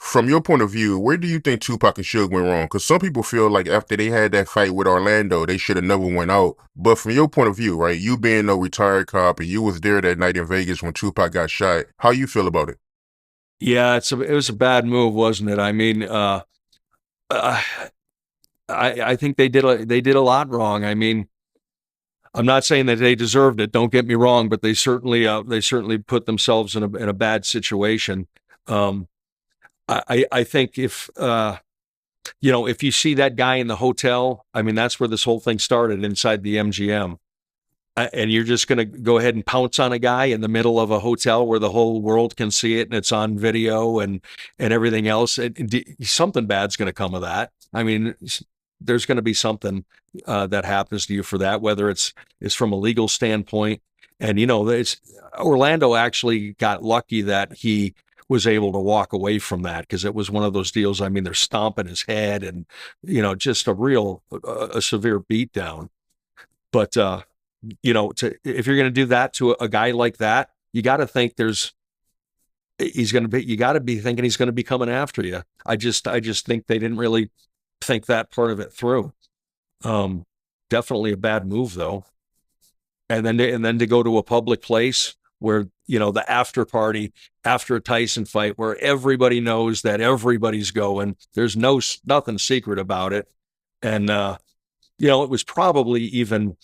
From your point of view, where do you think Tupac and Suge went wrong? Because some people feel like after they had that fight with Orlando, they should have never went out. But from your point of view, right, you being a retired cop and you was there that night in Vegas when Tupac got shot, how you feel about it? Yeah, it was a bad move, wasn't it? I mean, uh, I think they did a lot wrong. I mean, I'm not saying that they deserved it. Don't get me wrong, but they certainly put themselves in a bad situation. Um, I think if you see that guy in the hotel, I mean, that's where this whole thing started inside the MGM. And you're just going to go ahead and pounce on a guy in the middle of a hotel where the whole world can see it and it's on video and everything else. Something bad's going to come of that. I mean, there's going to be something that happens to you for that, whether it's from a legal standpoint. And it's Orlando actually got lucky that he was able to walk away from that because it was one of those deals. I mean, they're stomping his head and just a severe beatdown. But if you're going to do that to a guy like that, you got to think you got to be thinking he's going to be coming after you. I just think they didn't really think that part of it through. Um, Definitely a bad move though. And then to go to a public place where, the after party after a Tyson fight where everybody knows that everybody's going, there's nothing secret about it. And, it was probably even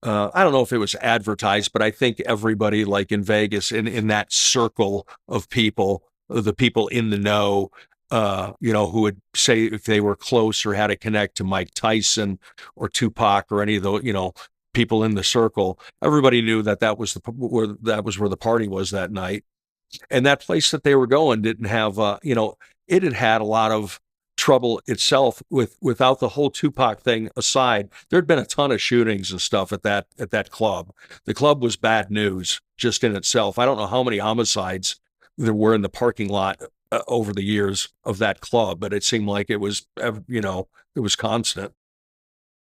I don't know if it was advertised, but I think everybody like in Vegas in that circle of people, the people in the know, who would say if they were close or had a connect to Mike Tyson or Tupac or any of the, people in the circle, everybody knew that that was where the party was that night. And that place that they were going didn't have, it had had a lot of trouble itself without the whole Tupac thing aside. There'd been a ton of shootings and stuff at that club. The club was bad news just in itself. I don't know how many homicides there were in the parking lot over the years of that club, but it seemed like it was constant.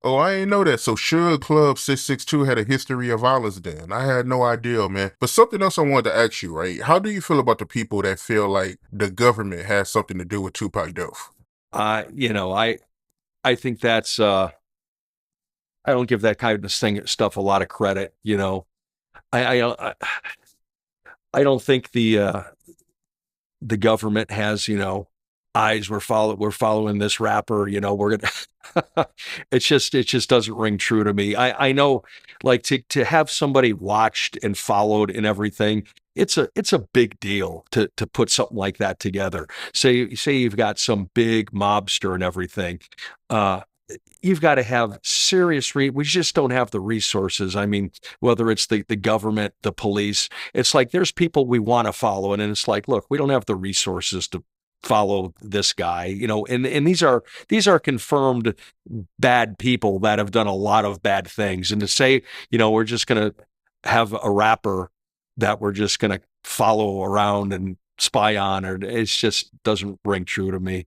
Oh, I ain't know that. So Suge Club 662 had a history of violence then. I had no idea, man. But something else I wanted to ask you, right? How do you feel about the people that feel like the government has something to do with Tupac death? I think that's I don't give that kind of stuff a lot of credit. I don't think the government has eyes. We're following this rapper. We're gonna. It just doesn't ring true to me. I know, like to have somebody watched and followed and everything. It's a big deal to put something like that together. Say you've got some big mobster and everything. Uh, you've got to have we just don't have the resources. I mean, whether it's the government, the police, it's like there's people we want to follow, and it's like, look, we don't have the resources to follow this guy, and these are confirmed bad people that have done a lot of bad things. And to say, we're just gonna have a rapper that we're just gonna follow around and spy on, or it just doesn't ring true to me.